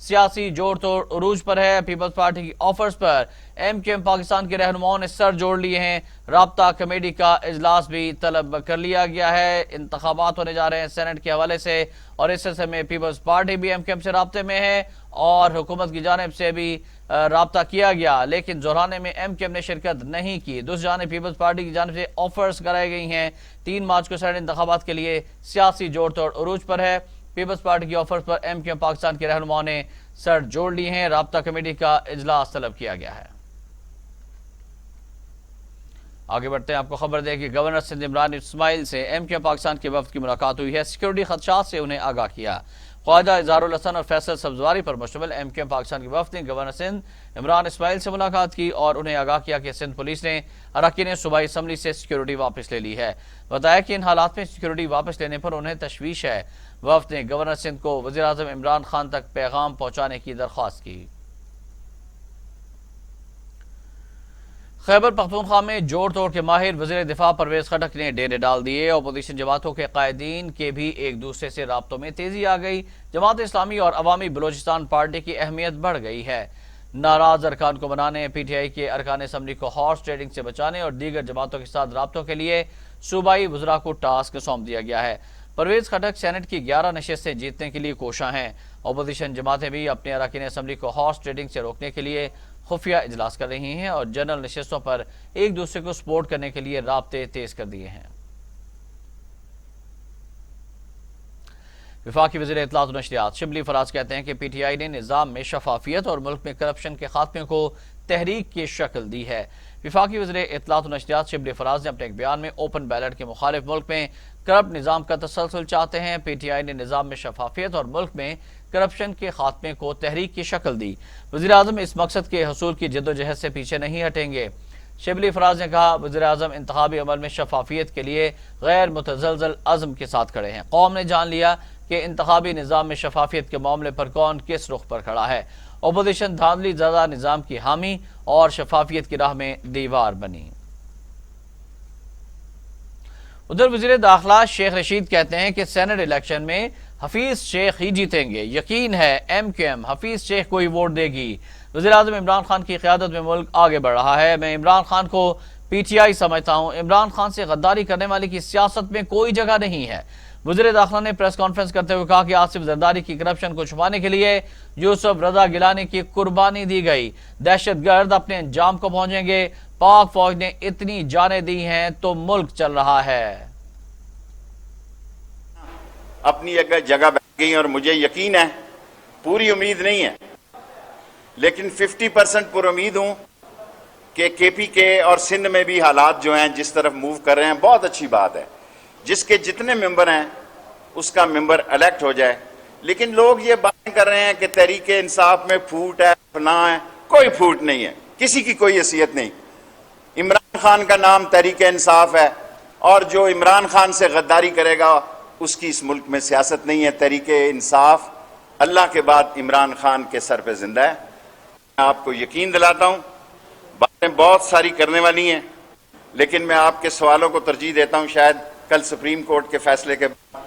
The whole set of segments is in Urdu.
سیاسی جوڑ توڑ عروج پر ہے۔ پیپلز پارٹی کی آفرز پر ایم کیو ایم پاکستان کے رہنماؤں نے سر جوڑ لیے ہیں۔ رابطہ کمیٹی کا اجلاس بھی طلب کر لیا گیا ہے۔ انتخابات ہونے جا رہے ہیں سینٹ کے حوالے سے، اور اس سلسلے میں پیپلز پارٹی بھی ایم کیو ایم سے رابطے میں ہے اور حکومت کی جانب سے بھی رابطہ کیا گیا، لیکن زورانے میں ایم کیو ایم نے شرکت نہیں کی۔ دوسری جانب پیپلز پارٹی کی جانب سے آفرز کرائی گئی ہیں۔ 3 مارچ کو سینٹ انتخابات کے لیے سیاسی جوڑ توڑ عروج پر ہے۔ پیپلز پارٹی کی آفرز پر ایم کیو ایم پاکستان کے رہنماؤں نے سر جوڑ لیے ہیں۔ رابطہ کمیٹی کا اجلاس طلب کیا گیا ہے۔ آگے بڑھتے ہیں، آپ کو خبر دیں کہ گورنر سندھ عمران اسماعیل سے ایم کیو ایم پاکستان کے وفد کی ملاقات ہوئی ہے۔ سیکیورٹی خدشات سے انہیں آگاہ کیا۔ خواجہ اظہار الحسن اور فیصل سبزواری پر مشتمل ایم کیو ایم پاکستان کے وفد نے گورنر سندھ عمران اسماعیل سے ملاقات کی اور انہیں آگاہ کیا کہ سندھ پولیس نے اراکین صوبائی اسمبلی سے سیکیورٹی واپس لے لی ہے۔ بتایا کہ ان حالات میں سیکیورٹی واپس لینے پر انہیں تشویش ہے۔ وفد نے گورنر سندھ کو وزیر اعظم عمران خان تک پیغام پہنچانے کی درخواست کی۔ خیبر پختونخوا میں جوڑ توڑ کے ماہر وزیر دفاع پرویز خٹک نے ڈیرے ڈال دیے۔ اپوزیشن جماعتوں کے قائدین کے بھی ایک دوسرے سے رابطوں میں تیزی آ گئی۔ جماعت اسلامی اور عوامی بلوچستان پارٹی کی اہمیت بڑھ گئی ہے۔ ناراض ارکان کو منانے، پی ٹی آئی کے ارکان اسمبلی کو ہارس ٹریڈنگ سے بچانے اور دیگر جماعتوں کے ساتھ رابطوں کے لیے صوبائی وزراء کو ٹاسک سونپ دیا گیا ہے۔ پرویز خٹک سینٹ کی 11 نشستیں جیتنے کے لیے کوشاں ہیں۔ اپوزیشن جماعتیں بھی اپنے اراکین اسمبلی کو ہارس ٹریڈنگ سے روکنے کے لیے خفیہ اجلاس کر رہی ہیں اور جنرل نشستوں پر ایک دوسرے کو سپورٹ کرنے کے لیے رابطے تیز کر دیے ہیں۔ وفاقی وزیر اطلاعات و نشریات شبلی فراز کہتے ہیں کہ پی ٹی آئی نے نظام میں شفافیت اور ملک میں کرپشن کے خاتمے کو تحریک کی شکل دی ہے۔ وفاقی وزیر اطلاعات و نشریات شبلی فراز نے اپنے ایک بیان میں اوپن بیلٹ کے مخالف ملک میں کرپٹ نظام کا تسلسل چاہتے ہیں۔ پی ٹی آئی نے نظام میں شفافیت اور ملک میں کرپشن کے خاتمے کو تحریک کی شکل دی۔ وزیر اعظم اس مقصد کے حصول کی جدوجہد سے پیچھے نہیں ہٹیں گے۔ شبلی فراز نے کہا، وزیر اعظم انتخابی عمل میں شفافیت کے لیے غیر متزلزل عزم کے ساتھ کھڑے ہیں۔ قوم نے جان لیا کہ انتخابی نظام میں شفافیت کے معاملے پر کون کس رخ پر کھڑا ہے۔ اپوزیشن دھاندلی زدہ نظام کی حامی اور شفافیت کی راہ میں دیوار بنی۔ ادھر وزیر داخلہ شیخ رشید کہتے ہیں کہ سینٹ الیکشن میں حفیظ شیخ ہی جیتیں گے۔ یقین ہے ایم کیو ایم حفیظ شیخ کو ہی ووٹ دے گی۔ وزیر اعظم عمران خان کی قیادت میں ملک آگے بڑھ رہا ہے۔ میں عمران خان کو پی ٹی آئی سمجھتا ہوں۔ عمران خان سے غداری کرنے والے کی سیاست میں کوئی جگہ نہیں ہے۔ وزیر داخلہ نے پریس کانفرنس کرتے ہوئے کہا کہ آصف زرداری کی کرپشن کو چھپانے کے لیے یوسف رضا گیلانی کی قربانی دی گئی۔ دہشت گرد اپنے انجام کو پہنچیں گے۔ پاک فوج نے اتنی جانیں دی ہیں تو ملک چل رہا ہے۔ اپنی جگہ بیٹھ گئی اور مجھے یقین ہے، پوری امید نہیں ہے لیکن 50% پر امید ہوں کہ کے پی کے اور سندھ میں بھی حالات جو ہیں جس طرف موو کر رہے ہیں بہت اچھی بات ہے۔ جس کے جتنے ممبر ہیں اس کا ممبر الیکٹ ہو جائے، لیکن لوگ یہ باتیں کر رہے ہیں کہ تحریک انصاف میں پھوٹ ہے، فلاں ہے۔ کوئی پھوٹ نہیں ہے، کسی کی کوئی حیثیت نہیں۔ عمران خان کا نام تحریک انصاف ہے اور جو عمران خان سے غداری کرے گا اس کی اس ملک میں سیاست نہیں ہے۔ تحریک انصاف اللہ کے بعد عمران خان کے سر پہ زندہ ہے۔ میں آپ کو یقین دلاتا ہوں، باتیں بہت ساری کرنے والی ہیں لیکن میں آپ کے سوالوں کو ترجیح دیتا ہوں۔ شاید کل سپریم کورٹ کے فیصلے کے بعد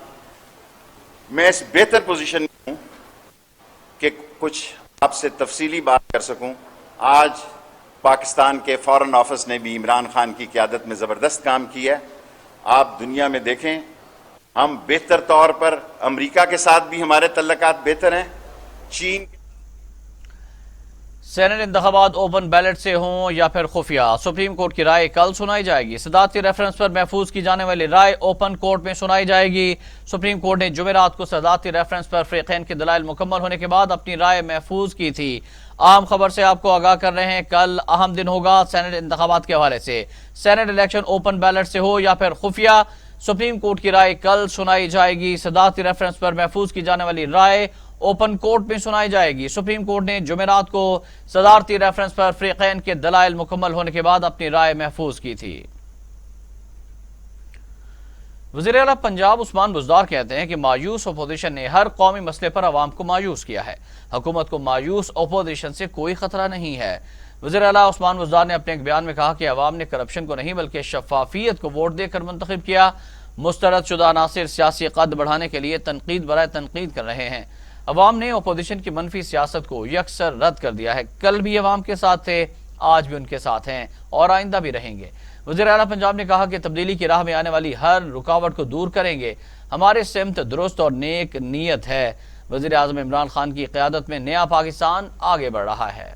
میں اس بہتر پوزیشن میں ہوں کہ کچھ آپ سے تفصیلی بات کر سکوں۔ آج پاکستان کے فارن آفس نے بھی عمران خان کی قیادت میں زبردست کام کیا ہے۔ آپ دنیا میں دیکھیں، ہم بہتر طور پر امریکہ کے ساتھ بھی ہمارے تعلقات بہتر ہیں، چین۔ سینٹ انتخابات اوپن بیلٹ سے ہوں یا پھر خفیہ، سپریم کورٹ کی رائے کل سنائی جائے گی۔ صدارتی ریفرنس پر محفوظ کی جانے والی رائے اوپن کورٹ میں سنائی جائے گی۔ سپریم کورٹ نے جمعرات کو صدارتی ریفرنس پر فریقین کے دلائل مکمل ہونے کے بعد اپنی رائے محفوظ کی تھی۔ اہم خبر سے آپ کو آگاہ کر رہے ہیں، کل اہم دن ہوگا سینٹ انتخابات کے حوالے سے۔ سینٹ الیکشن اوپن بیلٹ سے ہو یا پھر خفیہ، سپریم کورٹ کی رائے کل سنائی جائے گی۔ صدارتی ریفرنس پر محفوظ کی جانے والی رائے اوپن کورٹ میں سنائی جائے گی۔ سپریم کورٹ نے جمعرات کو صدارتی ریفرنس پر فریقین کے دلائل مکمل ہونے کے بعد اپنی رائے محفوظ کی تھی۔ وزیر اعلیٰ پنجاب عثمان بزدار کہتے ہیں کہ مایوس اپوزیشن نے ہر قومی مسئلے پر عوام کو مایوس کیا ہے۔ حکومت کو مایوس اپوزیشن سے کوئی خطرہ نہیں ہے۔ وزیر اعلیٰ عثمان بزدار نے اپنے ایک بیان میں کہا کہ عوام نے کرپشن کو نہیں بلکہ شفافیت کو ووٹ دے کر منتخب کیا۔ مسترد شدہ عناصر سیاسی قد بڑھانے کے لیے تنقید برائے تنقید کر رہے ہیں۔ عوام نے اپوزیشن کی منفی سیاست کو یکسر رد کر دیا ہے. کل بھی عوام کے ساتھ تھے, آج بھی ان کے ساتھ ہیں اور آئندہ بھی رہیں گے. وزیر اعلیٰ پنجاب نے کہا کہ تبدیلی کی راہ میں آنے والی ہر رکاوٹ کو دور کریں گے. ہمارے سمت درست اور نیک نیت ہے. وزیر اعظم عمران خان کی قیادت میں نیا پاکستان آگے بڑھ رہا ہے.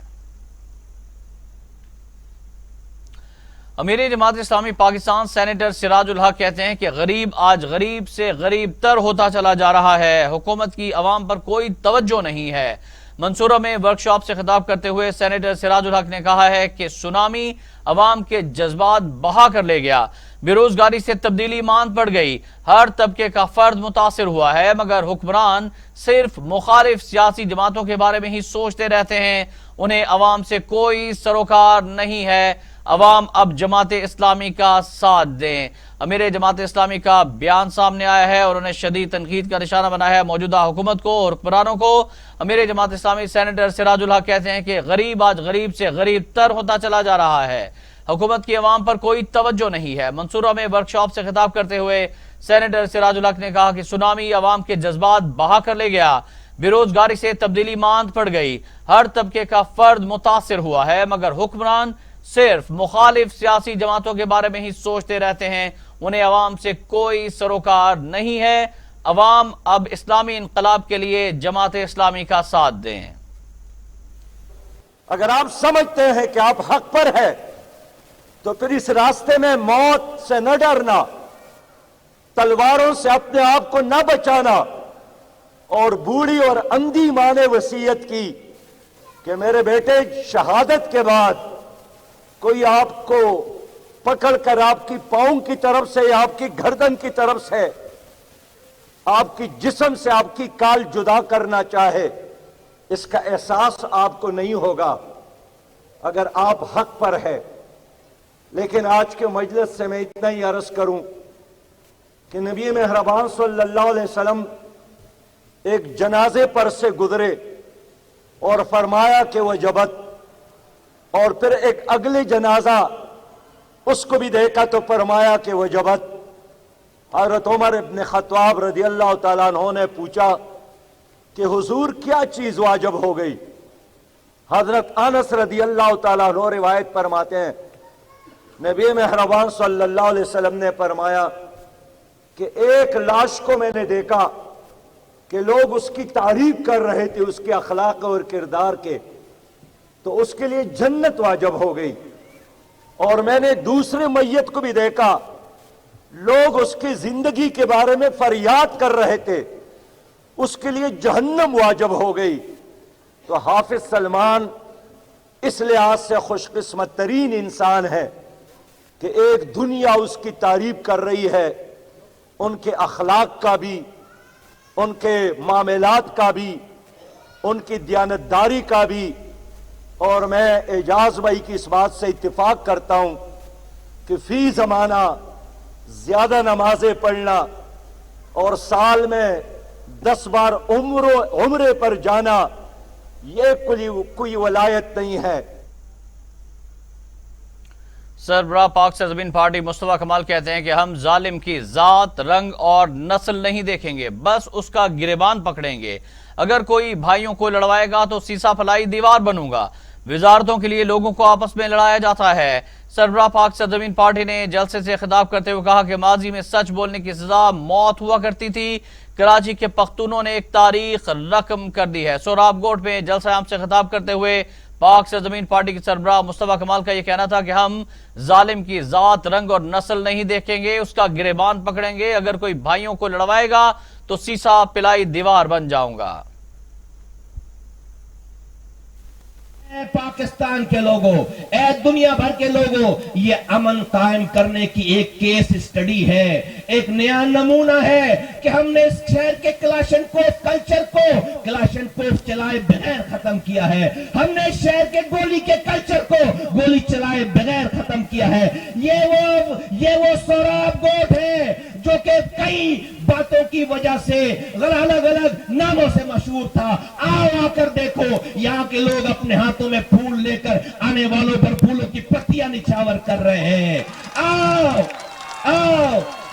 امیر جماعت اسلامی پاکستان سینیٹر سراج الحق کہتے ہیں کہ غریب آج غریب سے غریب تر ہوتا چلا جا رہا ہے. حکومت کی عوام پر کوئی توجہ نہیں ہے. منصورہ میں ورکشاپ سے خطاب کرتے ہوئے سینیٹر سراج الحق نے کہا ہے کہ سونامی عوام کے جذبات بہا کر لے گیا. بے روزگاری سے تبدیلی ماند پڑ گئی. ہر طبقے کا فرد متاثر ہوا ہے, مگر حکمران صرف مخالف سیاسی جماعتوں کے بارے میں ہی سوچتے رہتے ہیں. انہیں عوام سے کوئی سروکار نہیں ہے. عوام اب جماعت اسلامی کا ساتھ دیں. امیر جماعت اسلامی کا بیان سامنے آیا ہے اور انہیں شدید تنقید کا نشانہ بنایا ہے موجودہ حکومت کو اور حکمرانوں کو. امیر جماعت اسلامی سینیٹر سراج الحق کہتے ہیں کہ غریب آج غریب سے غریب تر ہوتا چلا جا رہا ہے. حکومت کی عوام پر کوئی توجہ نہیں ہے. منصورہ میں ورکشاپ سے خطاب کرتے ہوئے سینیٹر سراج الحق نے کہا کہ سونامی عوام کے جذبات بہا کر لے گیا. بے روزگاری سے تبدیلی ماند پڑ گئی. ہر طبقے کا فرد متاثر ہوا ہے, مگر حکمران صرف مخالف سیاسی جماعتوں کے بارے میں ہی سوچتے رہتے ہیں. انہیں عوام سے کوئی سروکار نہیں ہے. عوام اب اسلامی انقلاب کے لیے جماعت اسلامی کا ساتھ دیں. اگر آپ سمجھتے ہیں کہ آپ حق پر ہے تو پھر اس راستے میں موت سے نہ ڈرنا, تلواروں سے اپنے آپ کو نہ بچانا, اور بوڑھی اور اندھی ماں نے وصیت کی کہ میرے بیٹے شہادت کے بعد کوئی آپ کو پکڑ کر آپ کی پاؤں کی طرف سے یا آپ کی گردن کی طرف سے آپ کی جسم سے آپ کی کال جدا کرنا چاہے, اس کا احساس آپ کو نہیں ہوگا اگر آپ حق پر ہے. لیکن آج کے مجلس سے میں اتنا ہی عرض کروں کہ نبی مہربان صلی اللہ علیہ وسلم ایک جنازے پر سے گزرے اور فرمایا کہ وجبت, اور پھر ایک اگلے جنازہ اس کو بھی دیکھا تو فرمایا کہ وجبت. حضرت عمر ابن خطاب رضی اللہ تعالیٰ عنہ نے پوچھا کہ حضور کیا چیز واجب ہو گئی؟ حضرت انس رضی اللہ تعالیٰ عنہ روایت فرماتے ہیں نبی مہربان صلی اللہ علیہ وسلم نے فرمایا کہ ایک لاش کو میں نے دیکھا کہ لوگ اس کی تعریف کر رہے تھے اس کے اخلاق اور کردار کے, تو اس کے لیے جنت واجب ہو گئی. اور میں نے دوسرے میت کو بھی دیکھا, لوگ اس کی زندگی کے بارے میں فریاد کر رہے تھے, اس کے لیے جہنم واجب ہو گئی. تو حافظ سلمان اس لحاظ سے خوش قسمت ترین انسان ہے کہ ایک دنیا اس کی تعریف کر رہی ہے, ان کے اخلاق کا بھی, ان کے معاملات کا بھی, ان کی دیانتداری کا بھی. اور میں اعجاز بھائی کی اس بات سے اتفاق کرتا ہوں کہ فی زمانہ زیادہ نمازیں پڑھنا اور سال میں 10 بار عمرے پر جانا یہ کوئی ولایت نہیں ہے. سربراہ پاک سرزمین پارٹی مصطفیٰ کمال کہتے ہیں کہ ہم ظالم کی ذات, رنگ اور نسل نہیں دیکھیں گے, بس اس کا گریبان پکڑیں گے. اگر کوئی بھائیوں کو لڑوائے گا تو سیسا پھلائی دیوار بنوں گا. وزارتوں کے لیے لوگوں کو آپس میں لڑایا جاتا ہے. سربراہ پاک سرزمین پارٹی نے جلسے سے خطاب کرتے ہوئے کہا کہ ماضی میں سچ بولنے کی سزا موت ہوا کرتی تھی. کراچی کے پختونوں نے ایک تاریخ رقم کر دی ہے. سوراب گوٹ میں جلسہ عام سے خطاب کرتے ہوئے پاک سرزمین پارٹی کے سربراہ مصطفیٰ کمال کا یہ کہنا تھا کہ ہم ظالم کی ذات, رنگ اور نسل نہیں دیکھیں گے, اس کا گریبان پکڑیں گے. اگر کوئی بھائیوں کو لڑوائے گا تو سیسا پلائی دیوار بن جاؤں گا. اے پاکستان کے لوگوں, اے دنیا بھر کے لوگوں, یہ امن قائم کرنے کی ایک کیس اسٹڈی ہے, ایک نیا نمونہ ہے کہ ہم نے اس شہر کے کلاشن کوف کلچر کو کلاشن کوف چلائے بغیر ختم کیا ہے. ہم نے اس شہر کے گولی کے کلچر کو گولی چلائے بغیر ختم کیا ہے. یہ وہ سوراب گوٹ ہے جو کہ کئی باتوں کی وجہ سے الگ الگ ناموں سے مشہور تھا. آ کر دیکھو, یہاں کے لوگ اپنے ہاتھوں میں پھول لے کر آنے والوں پر پھولوں کی پتیاں نچھاور کر رہے ہیں. آؤ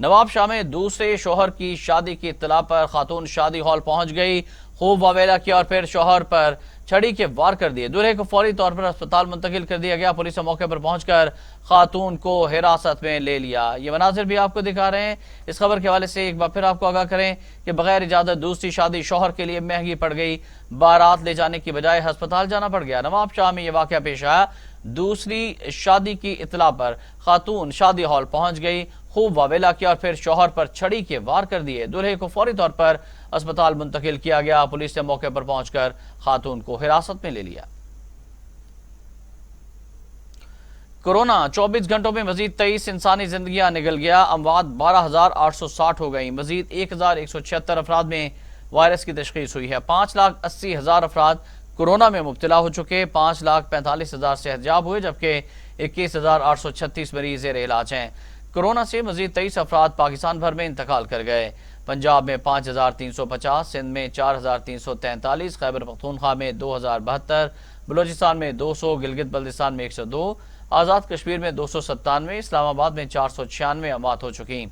نواب شاہ میں دوسرے شوہر کی شادی کی اطلاع پر خاتون شادی ہال پہنچ گئی، خوب واویلا کیا اور پھر شوہر پر چھڑی کے وار کر دیے۔ دولہے کو فوری طور پر اسپتال منتقل کر دیا گیا۔ پولیس نے موقع پر پہنچ کر خاتون کو حراست میں لے لیا۔ یہ مناظر بھی آپ کو دکھا رہے ہیں۔ اس خبر کے حوالے سے ایک بار پھر آپ کو آگاہ کریں کہ بغیر اجازت دوسری شادی شوہر کے لیے مہنگی پڑ گئی، بارات لے جانے کی بجائے ہسپتال جانا پڑ گیا۔ نواب شاہ میں یہ واقعہ پیش آیا۔ دوسری شادی کی اطلاع پر خاتون شادی ہال پہنچ گئی، خوب واویلا کیا اور پھر شوہر پر چھڑی کے وار کر دیے۔ دولہے کو فوری طور پر اسپتال منتقل کیا گیا۔ پولیس نے موقع پر پہنچ کر خاتون کو حراست میں لے لیا۔ کورونا 24 گھنٹوں میں مزید 23 انسانی زندگیاں نگل گیا۔ اموات 12,860 ہو گئیں۔ مزید 1,176 افراد میں وائرس کی تشخیص ہوئی ہے۔ 5,80,000 افراد کورونا میں مبتلا ہو چکے۔ 5,45,000 صحتیاب ہوئے، جبکہ 21,836 مریض زیر علاج ہیں۔ کورونا سے مزید 23 افراد پاکستان بھر میں انتقال کر گئے۔ پنجاب میں 5,350، سندھ میں 4,343، خیبر پختونخوا میں 2,072، بلوچستان میں 200، گلگت بلتستان میں 102، آزاد کشمیر میں 297، اسلام آباد میں 496 اموات ہو چکی۔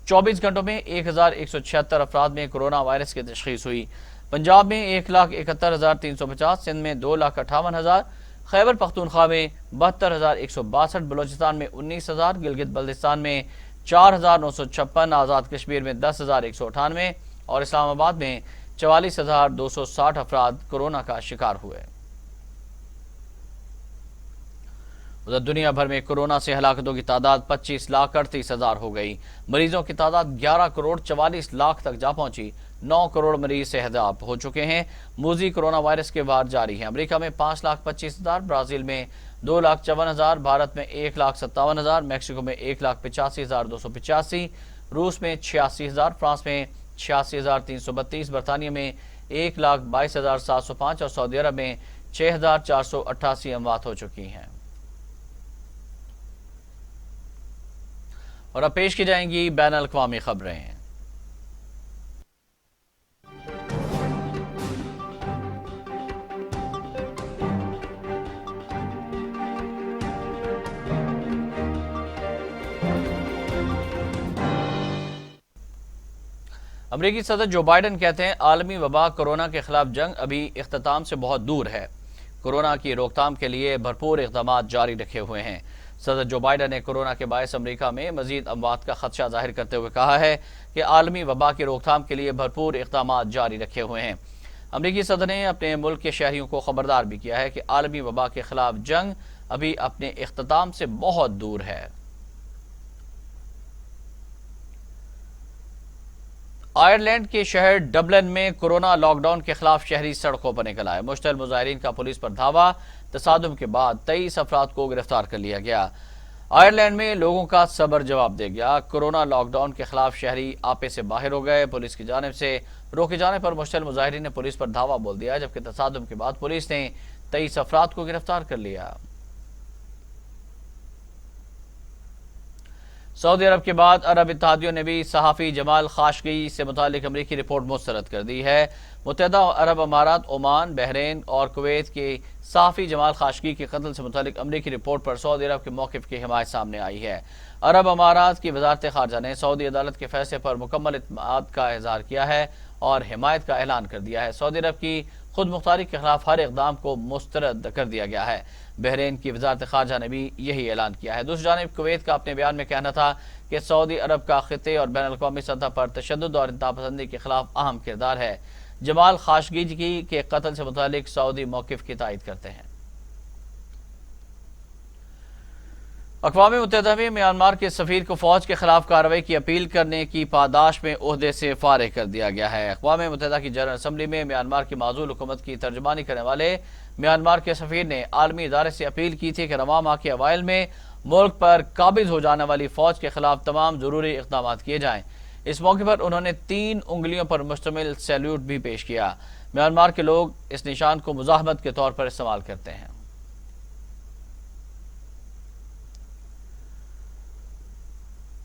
24 گھنٹوں میں 1,176 افراد میں کورونا وائرس کی تشخیص ہوئی۔ پنجاب میں 1,71,350، سندھ میں 2,58,000، خیبر پختونخوا میں 72,162، بلوچستان میں 19,000، گلگت بلتستان میں 4,956، آزاد کشمیر میں 10,198 اور اسلام آباد میں 44,260 افراد کورونا کا شکار ہوئے۔ ادھر دنیا بھر میں کورونا سے ہلاکتوں کی تعداد 25,38,000 ہو گئی۔ مریضوں کی تعداد 11,44,00,000 تک جا پہنچی۔ 9 کروڑ مریض صحتیاب ہو چکے ہیں۔ موذی کورونا وائرس کے وار جاری ہیں۔ امریکہ میں 5,25,000، برازیل میں 2,54,000، بھارت میں 1,57,000، میکسیکو میں 1,85,285، روس میں 86,000، فرانس میں 86,332، برطانیہ میں 1,22,705 اور سعودی عرب میں 6,488 اموات ہو چکی ہیں۔ اور اب پیش کی جائیں گی بین الاقوامی خبریں۔ امریکی صدر جو بائیڈن کہتے ہیں عالمی وبا کورونا کے خلاف جنگ ابھی اختتام سے بہت دور ہے۔ کورونا کی روک تھام کے لیے بھرپور اقدامات جاری رکھے ہوئے ہیں۔ صدر جو بائیڈن نے کورونا کے باعث امریکہ میں مزید اموات کا خدشہ ظاہر کرتے ہوئے کہا ہے کہ عالمی وبا کی روک تھام کے لیے بھرپور اقدامات جاری رکھے ہوئے ہیں۔ امریکی صدر نے اپنے ملک کے شہریوں کو خبردار بھی کیا ہے کہ عالمی وبا کے خلاف جنگ ابھی اپنے اختتام سے بہت دور ہے۔ آئرلینڈ کے شہر ڈبلن میں کورونا لاک ڈاؤن کے خلاف شہری سڑکوں پر نکل آئے۔ مشتعل مظاہرین کا پولیس پر دھاوا، تصادم کے بعد 23 افراد کو گرفتار کر لیا گیا۔ آئرلینڈ میں لوگوں کا صبر جواب دے گیا۔ کورونا لاک ڈاؤن کے خلاف شہری آپے سے باہر ہو گئے۔ پولیس کی جانب سے روکے جانے پر مشتعل مظاہرین نے پولیس پر دھاوا بول دیا، جبکہ تصادم کے بعد پولیس نے 23 افراد کو گرفتار کر لیا۔ سعودی عرب کے بعد عرب اتحادیوں نے بھی صحافی جمال خاشقجی سے متعلق امریکی رپورٹ مسترد کر دی ہے۔ متحدہ عرب امارات، عمان، بحرین اور کویت کے صحافی جمال خاشقجی کے قتل سے متعلق امریکی رپورٹ پر سعودی عرب کے موقف کی حمایت سامنے آئی ہے۔ عرب امارات کی وزارت خارجہ نے سعودی عدالت کے فیصلے پر مکمل اعتماد کا اظہار کیا ہے اور حمایت کا اعلان کر دیا ہے۔ سعودی عرب کی خود مختاری کے خلاف ہر اقدام کو مسترد کر دیا گیا ہے۔ بحرین کی وزارت خارجہ نے بھی یہی اعلان کیا ہے۔ دوسری جانب کویت کا اپنے بیان میں کہنا تھا کہ سعودی عرب کا خطے اور بین الاقوامی سطح پر تشدد اور انتہا پسندی کے خلاف اہم کردار ہے۔ جمال خاشقجی کے قتل سے متعلق سعودی موقف کی تائید کرتے ہیں۔ اقوام متحدہ میں میانمار کے سفیر کو فوج کے خلاف کارروائی کی اپیل کرنے کی پاداش میں عہدے سے فارغ کر دیا گیا ہے۔ اقوام متحدہ کی جنرل اسمبلی میں میانمار کی معزول حکومت کی ترجمانی کرنے والے میانمار کے سفیر نے عالمی ادارے سے اپیل کی تھی کہ رواں ماہ کے اوائل میں ملک پر قابض ہو جانے والی فوج کے خلاف تمام ضروری اقدامات کیے جائیں۔ اس موقع پر انہوں نے 3 انگلیوں پر مشتمل سیلیوٹ بھی پیش کیا۔ میانمار کے لوگ اس نشان کو مزاحمت کے طور پر استعمال کرتے ہیں۔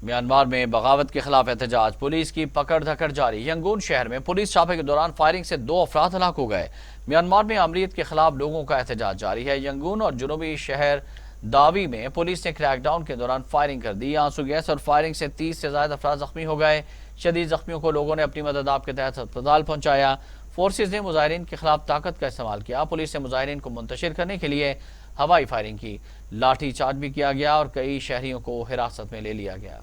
میانمار میں بغاوت کے خلاف احتجاج، پولیس کی پکڑ دھکڑ جاری۔ ینگون شہر میں پولیس چھاپے کے دوران فائرنگ سے 2 افراد ہلاک ہو گئے۔ میانمار میں آمریت کے خلاف لوگوں کا احتجاج جاری ہے۔ ینگون اور جنوبی شہر داوی میں پولیس نے کریک ڈاؤن کے دوران فائرنگ کر دی. آنسو گیس اور فائرنگ سے 30 سے زائد افراد زخمی ہو گئے. شدید زخمیوں کو لوگوں نے اپنی مدد آپ کے تحت ہسپتال پہنچایا. فورسز نے مظاہرین کے خلاف طاقت کا استعمال کیا. پولیس نے مظاہرین کو منتشر کرنے کے لیے ہوائی فائرنگ کی. لاٹھی چارج بھی کیا گیا اور کئی شہریوں کو حراست میں لے لیا گیا.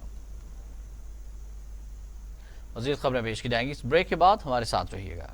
مزید خبریں پیش کی جائیں گی اس بریک کے بعد. ہمارے ساتھ رہیے گا.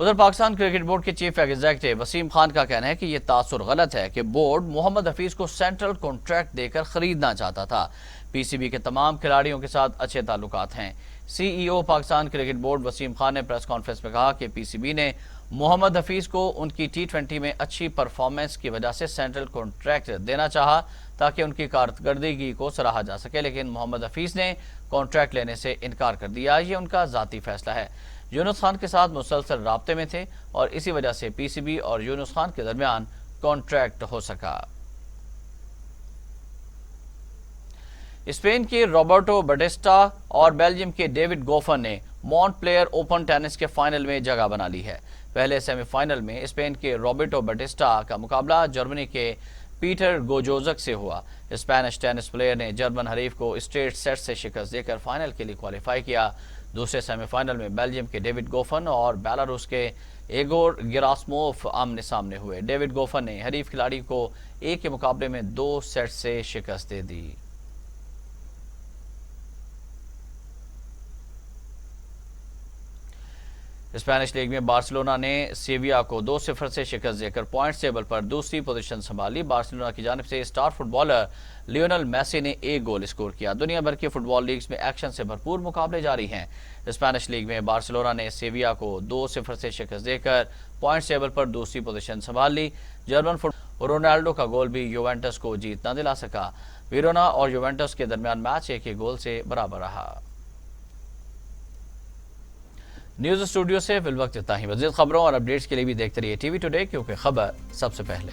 ادھر پاکستان کرکٹ بورڈ کے چیف ایگزیکٹو وسیم خان کا کہنا ہے کہ یہ تاثر غلط ہے کہ بورڈ محمد حفیظ کو سینٹرل کانٹریکٹ دے کر خریدنا چاہتا تھا۔ پی سی بی کے تمام کھلاڑیوں کے ساتھ اچھے تعلقات ہیں۔ سی ای او پاکستان کرکٹ بورڈ وسیم خان نے پریس کانفرنس میں کہا کہ پی سی بی نے محمد حفیظ کو ان کی T20 میں اچھی پرفارمنس کی وجہ سے سینٹرل کانٹریکٹ دینا چاہا تاکہ ان کی کارکردگی کو سراہا جا سکے، لیکن محمد حفیظ نے کانٹریکٹ لینے سے انکار کر دیا۔ یہ ان کا ذاتی فیصلہ ہے۔ یونس خان کے ساتھ مسلسل رابطے میں تھے اور اسی وجہ سے پی سی بی اور یونس خان کے درمیان کانٹریکٹ ہو سکا۔ اسپین کے روبرٹو بٹسٹا اور بیلجیم کے ڈیوڈ گوفن نے مونٹ پلیئر اوپن ٹینس کے فائنل میں جگہ بنا لی ہے۔ پہلے سیمی فائنل میں اسپین کے روبرٹو بٹسٹا کا مقابلہ جرمنی کے پیٹر گوجوزک سے ہوا۔ اسپینش ٹینس پلیئر نے جرمن حریف کو اسٹریٹ سیٹ سے شکست دے کر فائنل کے لیے کوالیفائی کیا۔ دوسرے سیمی فائنل میں بیلجیم کے ڈیوڈ گوفن اور بیلاروس کے ایگور گراسموف آمنے سامنے ہوئے۔ ڈیوڈ گوفن نے حریف کھلاڑی کو ایک کے مقابلے میں 2 سیٹ سے شکست دے دی۔ اسپینش لیگ میں بارسلونا نے سیویا کو 2-0 سے شکست دے کر پوائنٹس ٹیبل پر دوسری پوزیشن سنبھالی۔ بارسلونا کی جانب سے star footballer Lionel Messi نے 1 گول اسکور کیا۔ دنیا بھر کے فٹ بال لیگز میں ایکشن سے بھرپور مقابلے جاری ہیں۔ اسپینش لیگ میں بارسلونا نے سیویا کو 2-0 سے شکست دے کر پوائنٹس ٹیبل پر دوسری پوزیشن سنبھال لی۔ جرمن فٹ رونالڈو کا گول بھی یوونٹس کو جیت نہ دلا سکا۔ ویرونا اور یوونٹس کے درمیان میچ 1 گول سے برابر رہا۔ نیوز اسٹوڈیو سے فی الوقت اتنا ہی۔ مزید خبروں اور اپڈیٹس کے لیے بھی دیکھتے رہیے ٹی وی ٹوڈے، کیونکہ خبر سب سے پہلے۔